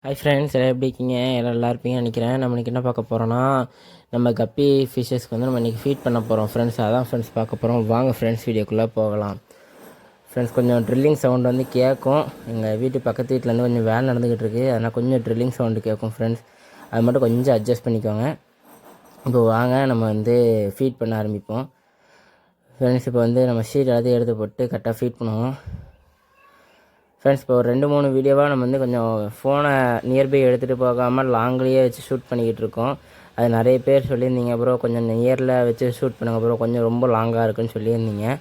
Hi friends, எல்லாம் எப்படி இருக்கீங்க? எல்லாம் நல்லா இருப்பீங்கன்னு நினைக்கிறேன். நம்ம இன்றைக்கி என்ன பார்க்க போகிறோன்னா, நம்ம கப்பி ஃபிஷ்ஷஸ்க்கு வந்து நம்ம இன்றைக்கி ஃபீட் பண்ண போகிறோம் ஃப்ரெண்ட்ஸ். அதான் ஃப்ரெண்ட்ஸ் பார்க்க போகிறோம். வாங்க ஃப்ரெண்ட்ஸ், வீடியோக்குள்ளே போகலாம். ஃப்ரெண்ட்ஸ், கொஞ்சம் ட்ரில்லிங் சவுண்ட் வந்து கேட்கும். எங்கள் வீட்டு பக்கத்து வீட்டிலேருந்து கொஞ்சம் வேலை நடந்துக்கிட்டு இருக்குது. அதனால் கொஞ்சம் ட்ரில்லிங் சவுண்டு கேட்கும் ஃப்ரெண்ட்ஸ். அது மட்டும் கொஞ்சம் அட்ஜஸ்ட் பண்ணிக்கோங்க. இப்போ வாங்க நம்ம வந்து ஃபீட் பண்ண ஆரம்பிப்போம் ஃப்ரெண்ட்ஸ். இப்போ வந்து நம்ம ஷீட் எல்லாத்தையும் எடுத்து போட்டு கரெக்டாக ஃபீட் பண்ணுவோம் ஃப்ரெண்ட்ஸ். இப்போ ஒரு 2-3 வீடியோவாக நம்ம வந்து கொஞ்சம் ஃபோனை நியர்பை எடுத்துகிட்டு போகாமல் லாங்லேயே வச்சு ஷூட் பண்ணிக்கிட்டு இருக்கோம். அது நிறைய பேர் சொல்லியிருந்தீங்க ப்ரோ, கொஞ்சம் நியரில் வச்சு ஷூட் பண்ணுங்கள் ப்ரோ, கொஞ்சம் ரொம்ப லாங்காக இருக்குன்னு சொல்லியிருந்தீங்க.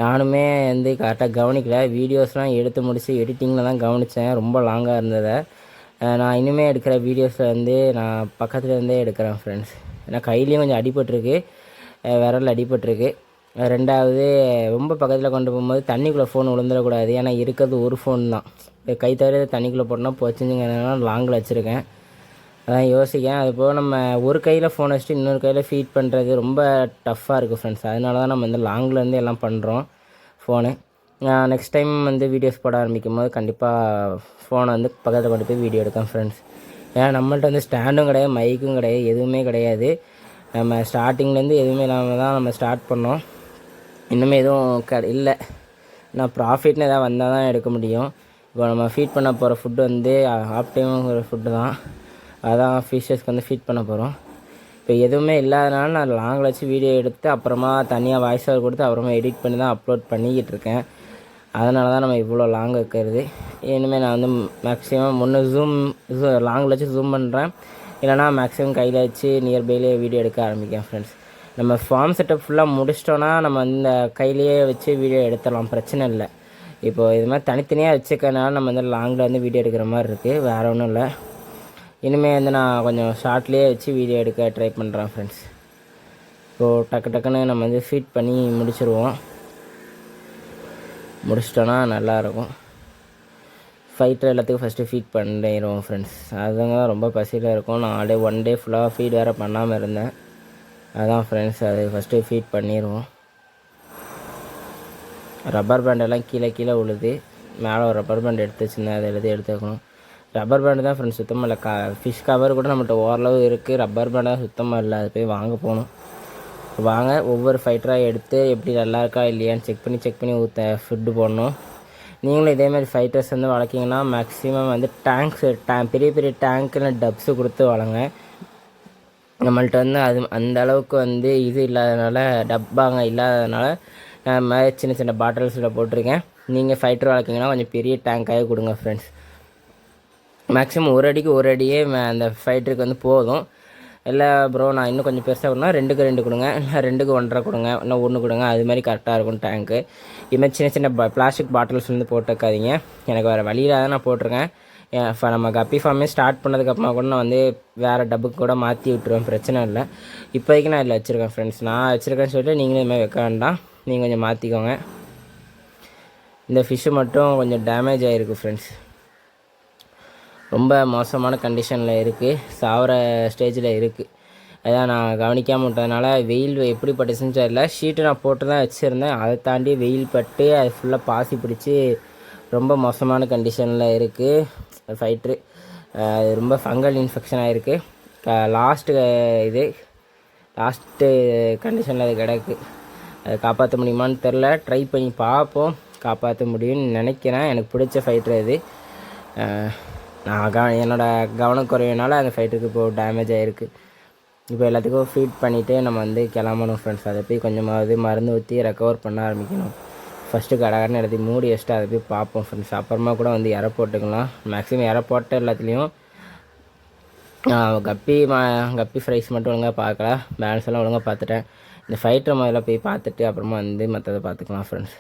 நானுமே வந்து கரெக்டாக கவனிக்கல. வீடியோஸ்லாம் எடுத்து முடித்து எடிட்டிங்கில் தான் கவனித்தேன் ரொம்ப லாங்காக இருந்ததை. நான் இனிமேல் எடுக்கிற வீடியோஸில் வந்து நான் பக்கத்துலேருந்தே எடுக்கிறேன் ஃப்ரெண்ட்ஸ். ஏன்னா கையிலையும் கொஞ்சம் அடிபட்டிருக்கு, விரல் அடிபட்டிருக்கு. ரெண்டாவது, ரொம்ப பக்கத்தில் கொண்டு போகும்போது தண்ணிக்குள்ளே ஃபோன் விழுந்துடக்கூடாது. ஏன்னா இருக்கிறது ஒரு ஃபோன் தான். கை தவிர தண்ணிக்குள்ளே போட்டோன்னா போச்சுங்கிறதுனால லாங்கில் வச்சுருக்கேன். அதான் யோசிக்கேன். அதுபோக நம்ம ஒரு கையில் ஃபோன் வச்சுட்டு இன்னொரு கையில் ஃபீட் பண்ணுறது ரொம்ப டஃப்பாக இருக்குது ஃப்ரெண்ட்ஸ். அதனால தான் நம்ம வந்து லாங்லேருந்து எல்லாம் பண்ணுறோம் ஃபோனு. நெக்ஸ்ட் டைம் வந்து வீடியோஸ் போட ஆரம்பிக்கும் போது கண்டிப்பாக ஃபோனை வந்து பக்கத்தில் கொண்டு போய் வீடியோ எடுக்கேன் ஃப்ரெண்ட்ஸ். ஏன்னா நம்மள்ட்ட வந்து ஸ்டாண்டும் கிடையாது, மைக்கும் கிடையாது, எதுவுமே கிடையாது. நம்ம ஸ்டார்டிங்லேருந்து எதுவுமே இல்லாமல் தான் நம்ம ஸ்டார்ட் பண்ணோம். இன்னுமே எதுவும் இல்லை. நான் ப்ராஃபிட்னு எதாவது வந்தால் தான் எடுக்க முடியும். இப்போ நம்ம ஃபீட் பண்ண போகிற ஃபுட்டு வந்து ஆப்டிமங்கிற ஃபுட்டு தான். அதான் ஃபிஷ்ஷஸ்க்கு வந்து ஃபீட் பண்ண போகிறோம். இப்போ எதுவுமே இல்லாதனால நான் லாங்கில் வச்சு வீடியோ எடுத்து அப்புறமா தனியாக வாய்ஸ் ஓவர் கொடுத்து அப்புறமா எடிட் பண்ணி தான் அப்லோட் பண்ணிக்கிட்டு இருக்கேன். அதனால தான் நம்ம இவ்வளோ லாங் இருக்கிறது. இனிமேல் நான் வந்து மேக்ஸிமம் லாங்கில் வச்சு ஜூம் பண்ணுறேன். இல்லைனா மேக்ஸிமம் கையில் வச்சு நியர்பைலே வீடியோ எடுக்க ஆரம்பிக்கேன் ஃப்ரெண்ட்ஸ். நம்ம ஃபார்ம் செட்டப் ஃபுல்லாக முடிச்சிட்டோன்னா நம்ம இந்த கையிலேயே வச்சு வீடியோ எடுத்துடலாம், பிரச்சனை இல்லை. இப்போது இது மாதிரி தனித்தனியாக வச்சுக்கனால நம்ம வந்து லாங்கில் வந்து வீடியோ எடுக்கிற மாதிரி இருக்குது, வேறு ஒன்றும் இல்லை. இனிமேல் வந்து நான் கொஞ்சம் ஷார்ட்லேயே வச்சு வீடியோ எடுக்க ட்ரை பண்ணுறேன் ஃப்ரெண்ட்ஸ். இப்போது டக்குன்னு நம்ம வந்து ஃபீட் பண்ணி முடிச்சிட்டோன்னா நல்லாயிருக்கும். ஃபைட்டர் எல்லாத்துக்கும் ஃபஸ்ட்டு ஃபீட் பண்ணிடுவோம் ஃப்ரெண்ட்ஸ். அதுங்க தான் ரொம்ப பசியில் இருக்கும். நான் ஆல்ரெடி 1 டே ஃபுல்லாக ஃபீட் வேறு பண்ணாமல் இருந்தேன். அதான் ஃப்ரெண்ட்ஸ், அது ஃபஸ்ட்டு ஃபீட் பண்ணிடுவோம். ரப்பர் பேண்டெல்லாம் கீழே விழுது. மேலே ஒரு ரப்பர் பேண்ட் எடுத்து வச்சுருந்தேன், அதை எல்லாத்தையும் எடுத்து வைக்கணும். ரப்பர் பேண்டு தான் ஃப்ரெண்ட்ஸ் சுத்தமாக இல்லை. ஃபிஷ் கவர் கூட நம்மகிட்ட ஓரளவு இருக்குது, ரப்பர் பேண்ட் தான் சுத்தமாக இல்லை. அது போய் வாங்க போகணும். வாங்க ஒவ்வொரு ஃபைட்டராக எடுத்து எப்படி நல்லா இருக்கா இல்லையான்னு செக் பண்ணி ஃபுட்டு போடணும். நீங்களும் இதேமாதிரி ஃபைட்டர்ஸ் வந்து வளர்க்கிங்கன்னா மேக்ஸிமம் வந்து பெரிய பெரிய டேங்க்குன்னு டப்ஸு கொடுத்து வளங்க. நம்மள்ட்ட வந்து அந்த அளவுக்கு வந்து இது இல்லாதனால, டப்பாங்க இல்லாததுனால மாதிரி சின்ன பாட்டில்ஸில் போட்டிருக்கேன். நீங்கள் ஃபைட்டர் வளர்க்கிங்கன்னா கொஞ்சம் பெரிய டேங்காகவே கொடுங்க ஃப்ரெண்ட்ஸ். மேக்ஸிமம் ஒரு அடியே அந்த ஃபைட்டருக்கு வந்து போதும். இல்லை ப்ரோ நான் இன்னும் கொஞ்சம் பெருசாக கொடுனா 2க்கு 2 கொடுங்க, இல்லை 2க்கு 1.5 கொடுங்க, இன்னும் 1 கொடுங்க. அது மாதிரி கரெக்டாக இருக்கும் டேங்க்கு. இதுமாதிரி சின்ன பிளாஸ்டிக் பாட்டில்ஸ் வந்து போட்டுக்காதீங்க. எனக்கு வேறு வழியில் தான் நான் போட்டிருக்கேன். இப்போ நம்ம கப்பி ஃபார்மே ஸ்டார்ட் பண்ணதுக்கப்புறமா கூட நான் வந்து வேறு டப்புக்கு கூட மாற்றி விட்டுருவேன், பிரச்சனை இல்லை. இப்போதைக்கு நான் இதில் வச்சுருக்கேன் ஃப்ரெண்ட்ஸ். நான் வச்சுருக்கேன்னு சொல்லிட்டு நீங்களும் இதுமாதிரி வைக்க வேண்டாம், நீங்கள் கொஞ்சம் மாற்றிக்கோங்க. இந்த ஃபிஷ்ஷு மட்டும் கொஞ்சம் டேமேஜ் ஆகிருக்கு ஃப்ரெண்ட்ஸ். ரொம்ப மோசமான கண்டிஷனில் இருக்குது, சாவர ஸ்டேஜில் இருக்குது. அதான் நான் கவனிக்காமல் விட்டதுனால வெயில் எப்படி பட்டுச்சுன்னு தெரியல. ஷீட்டு நான் போட்டு தான் வச்சுருந்தேன், அதை தாண்டி வெயில் பட்டு அது ஃபுல்லாக பாசி பிடிச்சி ரொம்ப மோசமான கண்டிஷனில் இருக்குது ஃபைட்ரு. அது ரொம்ப ஃபங்கல் இன்ஃபெக்ஷன் ஆகிருக்கு. லாஸ்ட்டு கண்டிஷனில் அது கிடக்கு. அதை காப்பாற்ற முடியுமான்னு தெரில, ட்ரை பண்ணி பார்ப்போம். காப்பாற்ற முடியும்னு நினைக்கிறேன். எனக்கு பிடிச்ச ஃபைட்ரு அது. நான் என்னோடய கவனக்குறைவினால அந்த ஃபைட்டருக்கு இப்போது டேமேஜ் ஆகிருக்கு. இப்போ எல்லாத்துக்கும் ஃபீட் பண்ணிவிட்டு நம்ம வந்து கிளம்பணும் ஃப்ரெண்ட்ஸ். அதை போய் கொஞ்சமாவது மருந்து ஊற்றி ரெக்கவர் பண்ண ஆரம்பிக்கணும். ஃபஸ்ட்டு கடகடன்னு எடுத்து மூடி வச்சுட்டு அதை போய் பார்ப்போம் ஃப்ரெண்ட்ஸ். அப்புறமா கூட வந்து இறை போட்டுக்கலாம். மேக்ஸிமம் இறை போட்ட எல்லாத்துலேயும் கப்பி ஃப்ரைஸ் மட்டும் ஒழுங்காக பார்க்கல, பேலன்ஸ் எல்லாம் ஒழுங்காக பார்த்துட்டேன். இந்த ஃபைட்டரை முதல்ல போய் பார்த்துட்டு அப்புறமா வந்து மற்றதை பார்த்துக்கலாம் ஃப்ரெண்ட்ஸ்.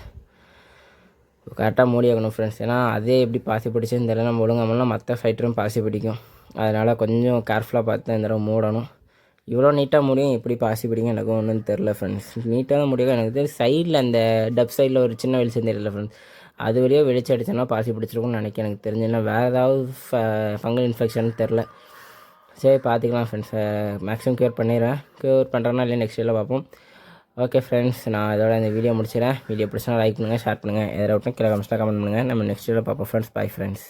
கரெக்டாக மூடி வைக்கணும் ஃப்ரெண்ட்ஸ். ஏன்னா அதே எப்படி பாசி பிடிச்சுன்னு தெரியல, நம்ம ஒழுங்காமலாம் மற்ற ஃபைட்டரும் பாசி பிடிக்கும். அதனால் கொஞ்சம் கேர்ஃபுல்லாக பார்த்து இந்த தடவை மூடணும். இவ்வளோ நீட்டாக முடியும், எப்படி பாசி பிடிக்கும் எனக்கும் ஒன்றும் தெரில ஃப்ரெண்ட்ஸ். நீட்டாக தான் முடியும் எனக்கு தெரியும். சைடில் அந்த டப் சைடில் ஒரு சின்ன வெளிச்சம் தெரியல ஃப்ரெண்ட்ஸ், அது வழியாக வெளிச்சம் அடிச்சோன்னா பாசி பிடிச்சிருக்கும்னு நினைக்கிறேன். எனக்கு தெரிஞ்சுன்னா வேறு ஏதாவது ஃபங்கல் இன்ஃபெக்ஷன் தெரில. சரி பார்த்துக்கலாம் ஃப்ரெண்ட்ஸ். மேக்ஸிமம் க்யூர் பண்ணுறேன்னா இல்லை நெக்ஸ்ட் வீடியோவில் பார்ப்போம். ஓகே ஃப்ரெண்ட்ஸ், நான் இதோட இந்த வீடியோ முடிச்சிடறேன். வீடியோ பிடிச்சா லைக் பண்ணுங்கள், ஷேர் பண்ணுங்கள். எதாவது கீழே கமெண்ட்ஸில் கமெண்ட் பண்ணுங்கள். நம்ம நெக்ஸ்ட் வீடியோவில் பார்ப்போம் ஃப்ரெண்ட்ஸ். Bye friends.